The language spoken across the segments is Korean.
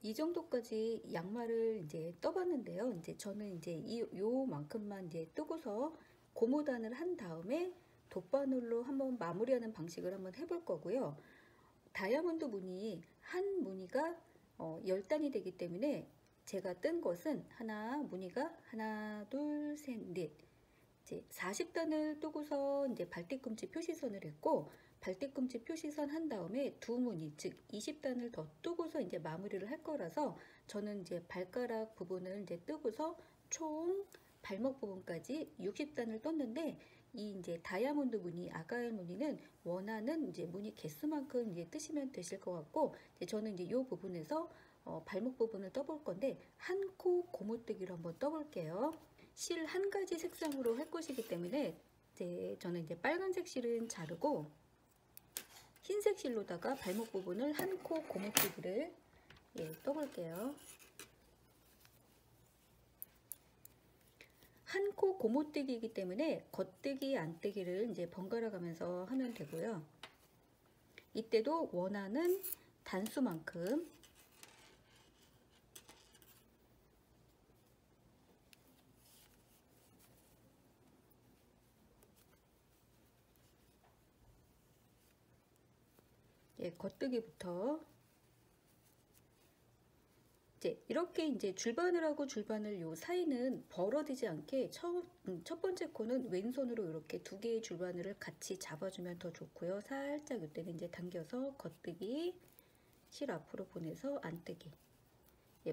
이 정도까지 양말을 이제 떠봤는데요. 이제 저는 이제 요만큼만 이제 뜨고서 고무단을 한 다음에 돗바늘로 한번 마무리하는 방식을 한번 해볼 거고요. 다이아몬드 무늬 한 무늬가 10단이 되기 때문에 제가 뜬 것은 무늬가 하나, 둘, 셋, 넷. 이제 40단을 뜨고서 이제 발뒤꿈치 표시선을 했고, 발뒤꿈치 표시선 한 다음에 두 무늬, 즉 20단을 더 뜨고서 이제 마무리를 할 거라서 저는 이제 발가락 부분을 이제 뜨고서 총 발목 부분까지 60단을 떴는데, 이 이제 다이아몬드 무늬, 아가엘 무늬는 원하는 이제 무늬 개수만큼 이제 뜨시면 되실 것 같고, 이제 저는 이제 이 부분에서 발목 부분을 떠볼 건데 한 코 고무뜨기로 한번 떠볼게요. 실 한 가지 색상으로 할 것이기 때문에 저는 이제 빨간색 실은 자르고 흰색 실로다가 발목 부분을 한 코 고무뜨기를 떠볼게요. 한 코 고무뜨기이기 때문에 겉뜨기 안뜨기를 이제 번갈아 가면서 하면 되고요. 이때도 원하는 단수만큼 겉뜨기부터 이렇게 이제 줄바늘하고 줄바늘 요 사이는 벌어지지 않게 첫 번째 코는 왼손으로 이렇게 두 개의 줄바늘을 같이 잡아주면 더 좋고요. 살짝 이때는 이제 당겨서 겉뜨기, 실 앞으로 보내서 안뜨기.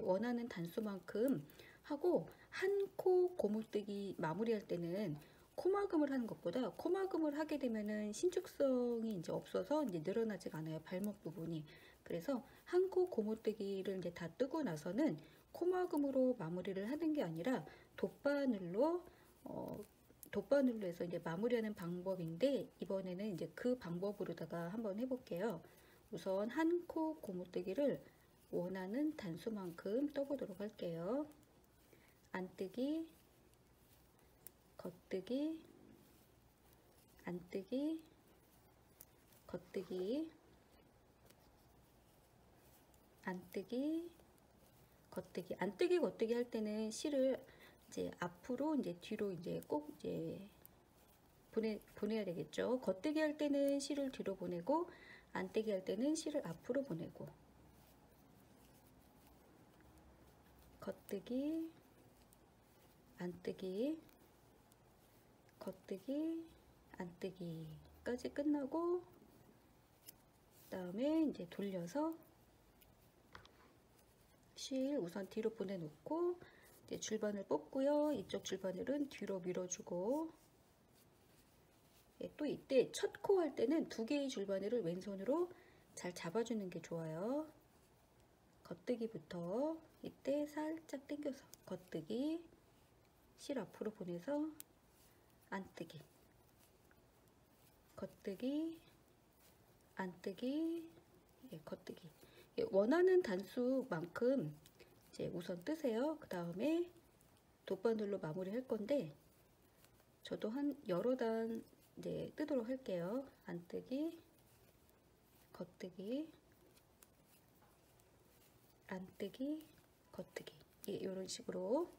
원하는 단수만큼 하고 한 코 고무뜨기 마무리할 때는 코막음을 하는 것보다 코막음을 하게 되면은 신축성이 이제 없어서 이제 늘어나지가 않아요. 발목 부분이. 그래서 한 코 고무뜨기를 이제 다 뜨고 나서는 코막음으로 마무리를 하는 게 아니라 돗바늘로 해서 이제 마무리하는 방법인데, 이번에는 이제 그 방법으로다가 한번 해볼게요. 우선 한 코 고무뜨기를 원하는 단수만큼 떠보도록 할게요. 안뜨기, 겉뜨기, 안뜨기, 겉뜨기, 안뜨기, 겉뜨기. 안뜨기, 겉뜨기 할 때는 실을 이제 앞으로 이제 뒤로 이제 꼭 이제 보내야 되겠죠. 겉뜨기 할 때는 실을 뒤로 보내고, 안뜨기 할 때는 실을 앞으로 보내고. 겉뜨기, 안뜨기, 겉뜨기, 안뜨기까지 끝나고, 그다음에 이제 돌려서 실 우선 뒤로 보내놓고 이제 줄바늘 뽑고요. 이쪽 줄바늘은 뒤로 밀어주고, 또 이때 첫 코 할 때는 두 개의 줄바늘을 왼손으로 잘 잡아주는 게 좋아요. 겉뜨기부터 이때 살짝 당겨서 겉뜨기, 실 앞으로 보내서 안뜨기, 겉뜨기, 안뜨기, 겉뜨기. 원하는 단수만큼 이제 우선 뜨세요. 그 다음에 돗바늘로 마무리 할 건데, 저도 한 여러 단 이제 뜨도록 할게요. 안뜨기, 겉뜨기, 안뜨기, 겉뜨기. 이런 식으로.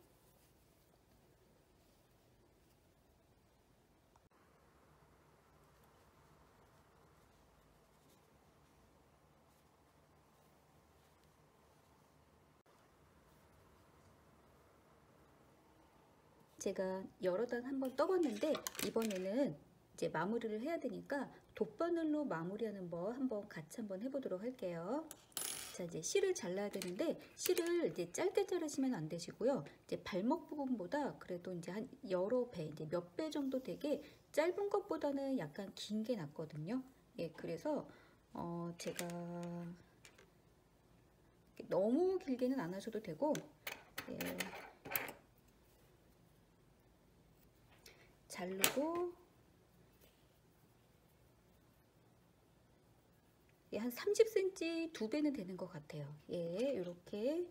제가 여러 단 한번 떠봤는데, 이번에는 이제 마무리를 해야 되니까 돗바늘로 마무리하는 법 한번 같이 한번 해보도록 할게요. 자, 이제 실을 잘라야 되는데, 실을 이제 짧게 자르시면 안 되시고요. 이제 발목 부분보다 그래도 이제 한 여러 배, 이제 몇 배 정도 되게 짧은 것보다는 약간 긴 게 낫거든요. 그래서 제가 너무 길게는 안 하셔도 되고, 자르고 한 30cm 두 배는 되는 것 같아요. 이렇게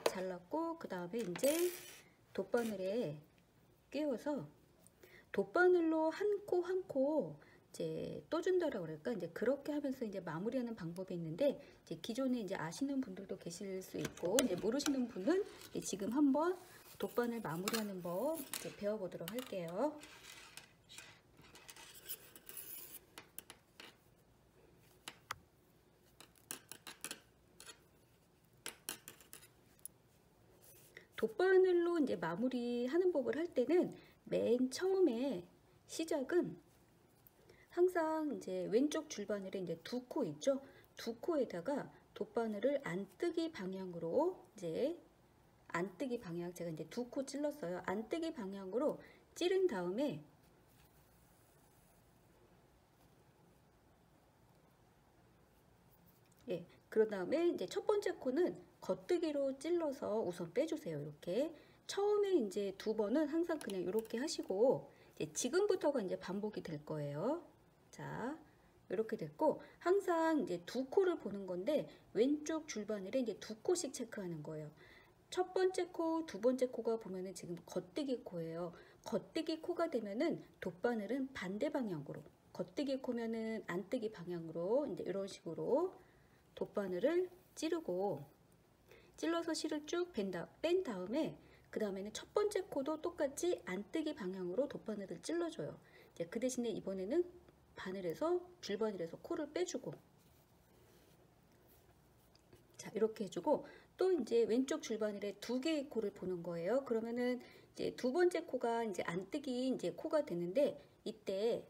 잘랐고, 그 다음에 이제 돗바늘에 끼워서 돗바늘로 한 코 한 코 이제 떠준다라고 그럴까? 이제 그렇게 하면서 이제 마무리하는 방법이 있는데, 이제 기존에 이제 아시는 분들도 계실 수 있고, 이제 모르시는 분은 이제 지금 한번 돗바늘 마무리하는 법 이제 배워보도록 할게요. 돗바늘로 이제 마무리하는 법을 할 때는 맨 처음에 시작은 항상 이제 왼쪽 줄바늘에 이제 두 코 있죠? 두 코에다가 돗바늘을 안뜨기 방향으로 이제 안뜨기 방향 제가 이제 두 코 찔렀어요. 안뜨기 방향으로 찌른 다음에 예, 그런 다음에 이제 첫 번째 코는 겉뜨기로 찔러서 우선 빼주세요. 이렇게 처음에 이제 두 번은 항상 그냥 이렇게 하시고 이제 지금부터가 이제 반복이 될 거예요. 자, 이렇게 됐고 항상 이제 두 코를 보는 건데 왼쪽 줄바늘에 이제 두 코씩 체크하는 거예요. 첫 번째 코, 두 번째 코가 보면은 지금 겉뜨기 코예요. 겉뜨기 코가 되면은 돗바늘은 반대 방향으로, 겉뜨기 코면은 안뜨기 방향으로 이제 이런 식으로 돗바늘을 찌르고 찔러서 실을 쭉 뺀 다음에 그 다음에는 첫 번째 코도 똑같이 안뜨기 방향으로 돗바늘을 찔러줘요. 이제 그 대신에 이번에는 바늘에서 줄바늘에서 코를 빼주고 자 이렇게 해주고 또 이제 왼쪽 줄바늘에 두 개의 코를 보는 거예요. 그러면은 이제 두 번째 코가 이제 안뜨기 이제 코가 되는데 이때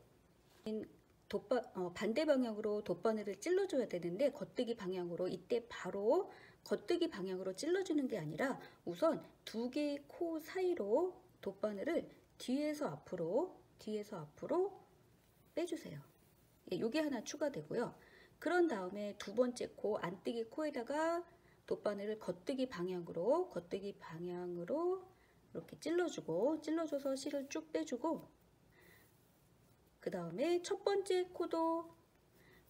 반대 방향으로 돗바늘을 찔러줘야 되는데 겉뜨기 방향으로 이때 바로 겉뜨기 방향으로 찔러주는 게 아니라 우선 두 개의 코 사이로 돗바늘을 뒤에서 앞으로 빼주세요. 예, 요게 하나 추가되고요. 그런 다음에 두 번째 코 안뜨기 코에다가 돗바늘을 겉뜨기 방향으로 이렇게 찔러줘서 실을 쭉 빼주고 그 다음에 첫 번째 코도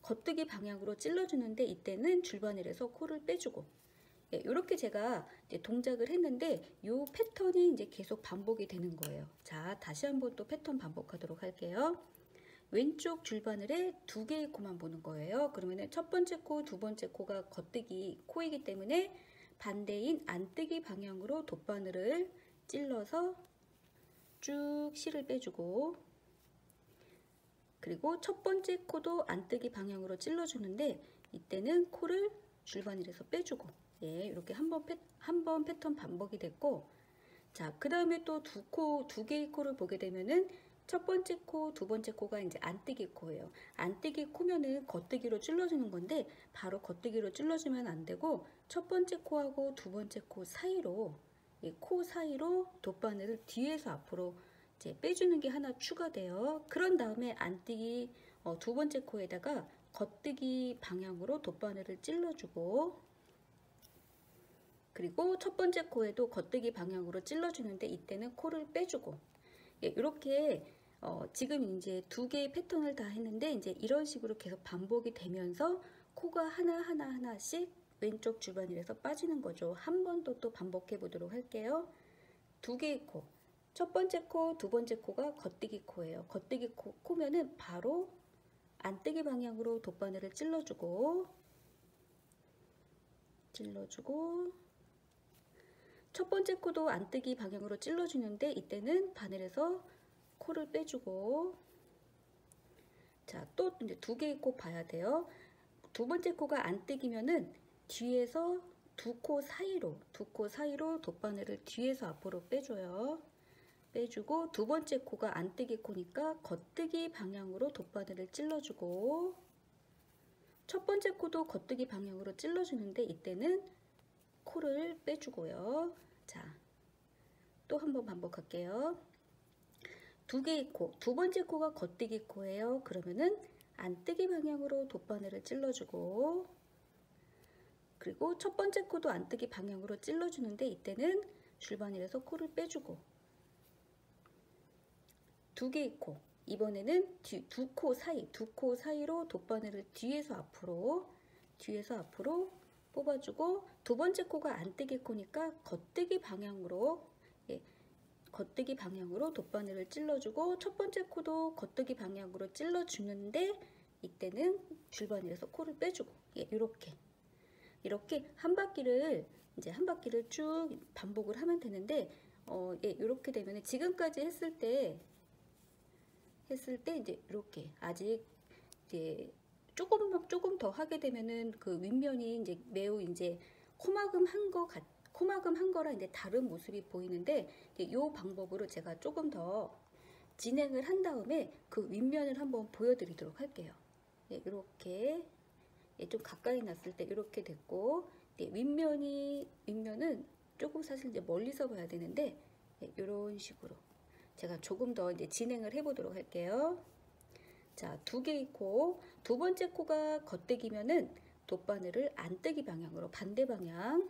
겉뜨기 방향으로 찔러주는데 이때는 줄바늘에서 코를 빼주고 예, 이렇게 제가 이제 동작을 했는데 이 패턴이 이제 계속 반복이 되는 거예요. 자, 다시 한번 또 패턴 반복하도록 할게요. 왼쪽 줄바늘에 두 개의 코만 보는 거예요. 그러면은 첫 번째 코, 두 번째 코가 겉뜨기 코이기 때문에 반대인 안뜨기 방향으로 돗바늘을 찔러서 쭉 실을 빼주고 그리고 첫 번째 코도 안뜨기 방향으로 찔러주는데 이때는 코를 줄바늘에서 빼주고 예, 이렇게 한 번 패턴 반복이 됐고 자, 그 다음에 또 두 개의 코를 보게 되면은 첫 번째 코, 두 번째 코가 이제 안뜨기 코예요. 안뜨기 코면은 겉뜨기로 찔러주는 건데 바로 겉뜨기로 찔러주면 안 되고 첫 번째 코하고 두 번째 코 사이로 이 코 사이로 돗바늘을 뒤에서 앞으로 이제 빼주는 게 하나 추가돼요. 그런 다음에 안뜨기 두 번째 코에다가 겉뜨기 방향으로 돗바늘을 찔러주고 그리고 첫 번째 코에도 겉뜨기 방향으로 찔러주는데 이때는 코를 빼주고 예, 이렇게 지금 이제 두 개의 패턴을 다 했는데 이제 이런 식으로 계속 반복이 되면서 코가 하나씩 왼쪽 줄바늘에서 빠지는 거죠. 한 번 또 반복해 보도록 할게요. 두 개의 코. 첫 번째 코, 두 번째 코가 겉뜨기 코예요. 겉뜨기 코면은 바로 안뜨기 방향으로 돗바늘을 찔러주고 첫 번째 코도 안뜨기 방향으로 찔러주는데 이때는 바늘에서 코를 빼주고 자, 또 이제 두 개의 코 봐야 돼요. 두 번째 코가 안뜨기면은 뒤에서 두 코 사이로 돗바늘을 뒤에서 앞으로 빼줘요. 빼주고 두 번째 코가 안뜨기 코니까 겉뜨기 방향으로 돗바늘을 찔러주고 첫 번째 코도 겉뜨기 방향으로 찔러주는데 이때는 코를 빼주고요. 자, 또 한번 반복할게요. 두 개의 코, 두 번째 코가 겉뜨기 코예요. 그러면은 안뜨기 방향으로 돗바늘을 찔러주고 그리고 첫 번째 코도 안뜨기 방향으로 찔러주는데 이때는 줄바늘에서 코를 빼주고 두 개의 코, 이번에는 두 코 사이로 돗바늘을 뒤에서 앞으로 뽑아주고 두 번째 코가 안뜨기 코니까 겉뜨기 방향으로 예, 걷뜨기 방향으로 돗바늘을 찔러주고 첫 번째 코도 걷뜨기 방향으로 찔러주는데 이때는 줄바늘에서 코를 빼주고 예, 이렇게 한 바퀴를 쭉 반복을 하면 되는데 예, 이렇게 되면 지금까지 했을 때 이제 이렇게 아직 이제 조금 더 하게 되면은 그 윗면이 이제 매우 이제 코막음 한 거랑 이제 다른 모습이 보이는데 이 방법으로 제가 조금 더 진행을 한 다음에 그 윗면을 한번 보여드리도록 할게요. 예, 이렇게 예, 좀 가까이 놨을 때 이렇게 됐고 예, 윗면은 조금 사실 이제 멀리서 봐야 되는데 예, 이런 식으로 제가 조금 더 이제 진행을 해보도록 할게요. 자, 두 개의 코, 두 번째 코가 겉대기면은 돗바늘을 안뜨기 방향으로 반대 방향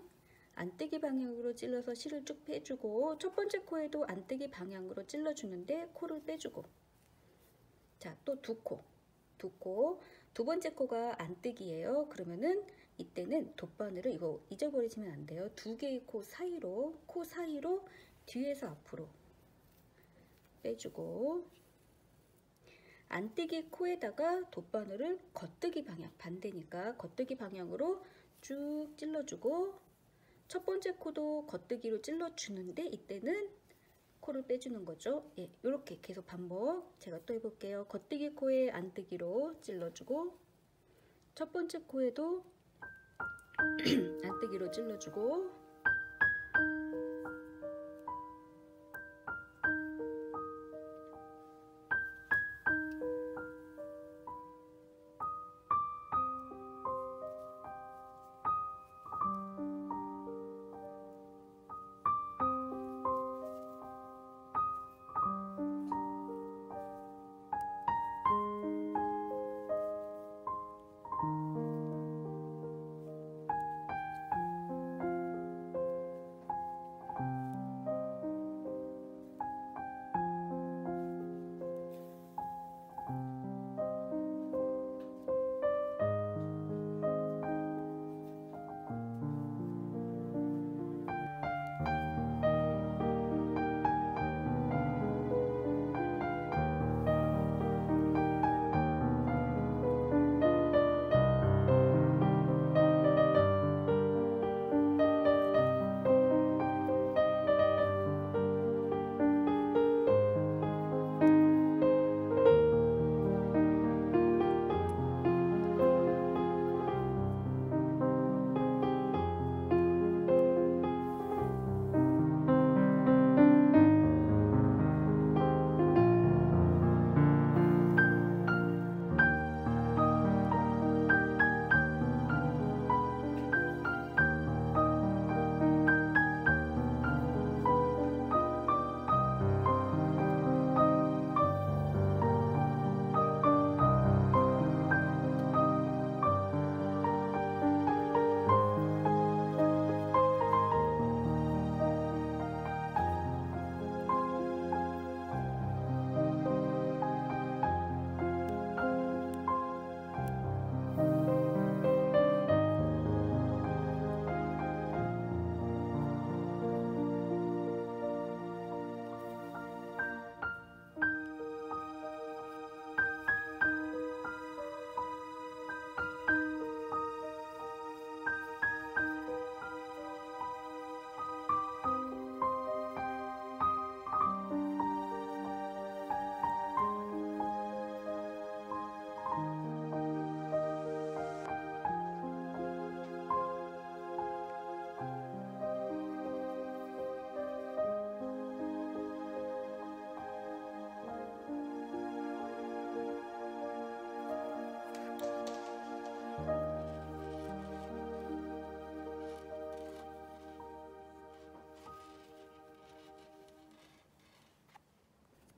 안뜨기 방향으로 찔러서 실을 쭉 빼주고 첫 번째 코에도 안뜨기 방향으로 찔러주는데 코를 빼주고 자, 또 두 번째 코가 안뜨기예요. 그러면은 이때는 돗바늘을 이거 잊어버리시면 안 돼요. 두 개의 코 사이로 뒤에서 앞으로 빼주고 안뜨기 코에다가 돗바늘을 겉뜨기 방향 반대니까 겉뜨기 방향으로 쭉 찔러주고 첫 번째 코도 겉뜨기로 찔러주는데 이때는 코를 빼주는 거죠. 예, 이렇게 계속 반복 제가 또 해볼게요. 겉뜨기 코에 안뜨기로 찔러주고 첫 번째 코에도 안뜨기로 찔러주고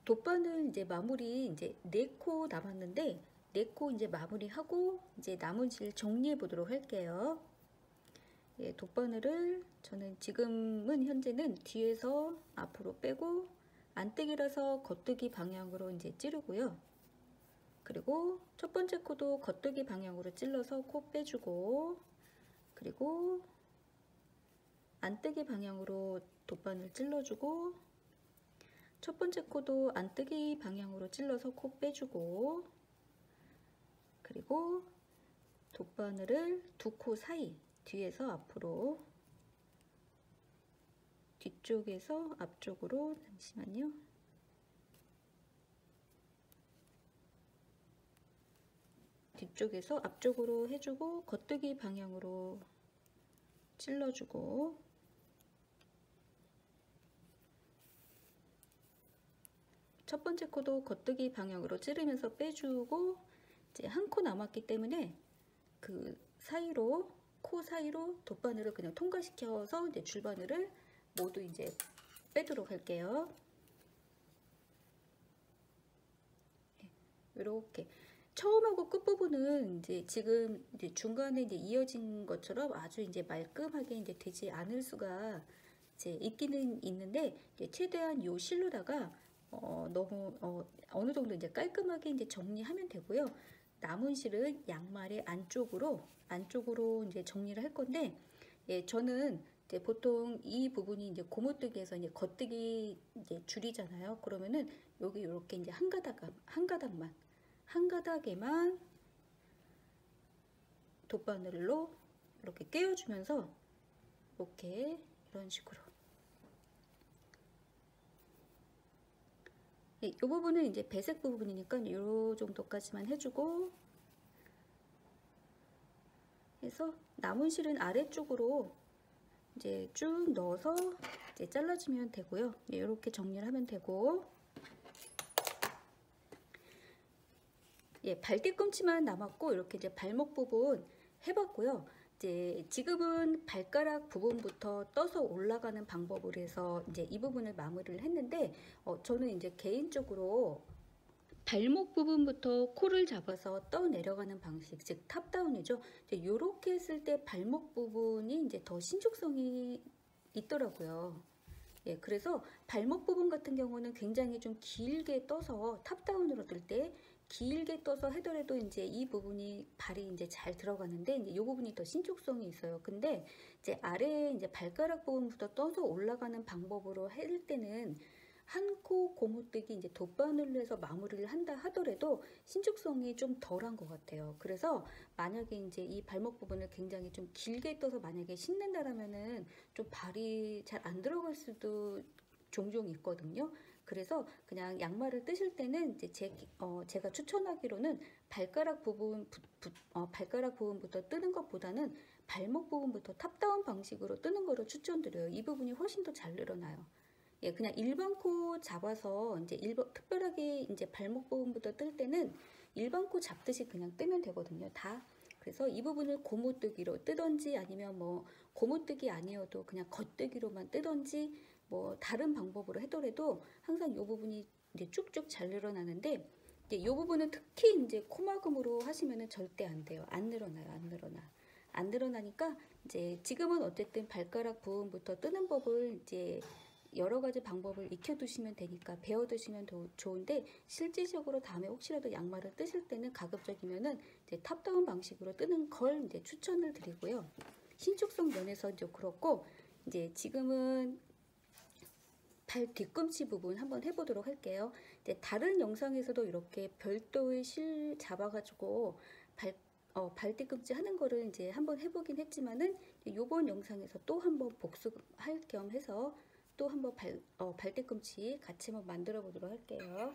돗바늘 이제 마무리 이제 4코 남았는데 4코 이제 마무리하고 이제 나머지를 정리해 보도록 할게요. 예, 돗바늘을 저는 지금은 현재는 뒤에서 앞으로 빼고 안뜨기라서 겉뜨기 방향으로 이제 찌르고요. 그리고 첫 번째 코도 겉뜨기 방향으로 찔러서 코 빼주고 그리고 안뜨기 방향으로 돗바늘 찔러주고 첫 번째 코도 안뜨기 방향으로 찔러서 코 빼주고, 그리고 돗바늘을 두 코 사이, 뒤에서 앞으로, 뒤쪽에서 앞쪽으로, 잠시만요. 뒤쪽에서 앞쪽으로 해주고 겉뜨기 방향으로 찔러주고, 첫 번째 코도 겉뜨기 방향으로 찌르면서 빼주고, 이제 한 코 남았기 때문에 그 사이로, 코 사이로 돗바늘을 그냥 통과시켜서 이제 줄바늘을 모두 이제 빼도록 할게요. 이렇게 처음하고 끝부분은 이제 지금 이제 중간에 이제 이어진 것처럼 아주 이제 말끔하게 이제 되지 않을 수가 이제 있기는 있는데, 이제 최대한 요 실로다가 너무 어느 정도 이제 깔끔하게 이제 정리하면 되고요. 남은 실은 양말의 안쪽으로 이제 정리를 할 건데, 예, 저는 이제 보통 이 부분이 이제 고무뜨기에서 이제 겉뜨기 이제 줄이잖아요. 그러면은 여기 이렇게 이제 한 가닥에만 돗바늘로 이렇게 꿰어주면서 이렇게 이런 식으로, 이 부분은 이제 배색 부분이니까 이 정도까지만 해주고, 해서 남은 실은 아래쪽으로 이제 쭉 넣어서 이제 잘라주면 되고요. 이렇게 정리를 하면 되고, 예, 발뒤꿈치만 남았고, 이렇게 이제 발목 부분 해봤고요. 이제 지금은 발가락 부분부터 떠서 올라가는 방법으로 해서 이제 이 부분을 마무리를 했는데, 저는 이제 개인적으로 발목 부분부터 코를 잡아서 떠 내려가는 방식, 즉 탑다운이죠. 이렇게 했을 때 발목 부분이 이제 더 신축성이 있더라고요. 예, 그래서 발목 부분 같은 경우는 굉장히 좀 길게 떠서 탑다운으로 뜰 때 길게 떠서 하더라도 이제 이 부분이 발이 이제 잘 들어가는데, 이제 이 부분이 더 신축성이 있어요. 근데 이제 아래 이제 발가락 부분부터 떠서 올라가는 방법으로 할 때는 한 코 고무뜨기 이제 돗바늘로 해서 마무리를 한다 하더라도 신축성이 좀 덜한 것 같아요. 그래서 만약에 이제 이 발목 부분을 굉장히 좀 길게 떠서 만약에 신는다라면은 좀 발이 잘 안 들어갈 수도 종종 있거든요. 그래서 그냥 양말을 뜨실 때는 이제 제가 추천하기로는 발가락 부분부터 뜨는 것보다는 발목 부분부터 탑다운 방식으로 뜨는 거를 추천드려요. 이 부분이 훨씬 더 잘 늘어나요. 예, 그냥 일반 코 잡아서 이제 특별하게 이제 발목 부분부터 뜰 때는 일반 코 잡듯이 그냥 뜨면 되거든요. 다. 그래서 이 부분을 고무뜨기로 뜨던지, 아니면 뭐 고무뜨기 아니어도 그냥 겉뜨기로만 뜨던지, 뭐 다른 방법으로 하더라도 항상 이 부분이 이제 쭉쭉 잘 늘어나는데, 이제 이 부분은 특히 이제 코막음으로 하시면은 절대 안 돼요. 안 늘어나요. 안 늘어나니까 이제 지금은 어쨌든 발가락 부분부터 뜨는 법을 이제 여러 가지 방법을 익혀두시면 되니까 배워두시면 더 좋은데, 실질적으로 다음에 혹시라도 양말을 뜨실 때는 가급적이면은 이제 탑다운 방식으로 뜨는 걸 이제 추천을 드리고요. 신축성 면에서 이제 그렇고, 이제 지금은 발 뒤꿈치 부분 한번 해보도록 할게요. 이제 다른 영상에서도 이렇게 별도의 실 잡아가지고 발 뒤꿈치 하는 거를 이제 한번 해보긴 했지만은, 요번 영상에서 또 한번 복습할 겸 해서 또 한번 발 뒤꿈치 같이 한번 만들어 보도록 할게요.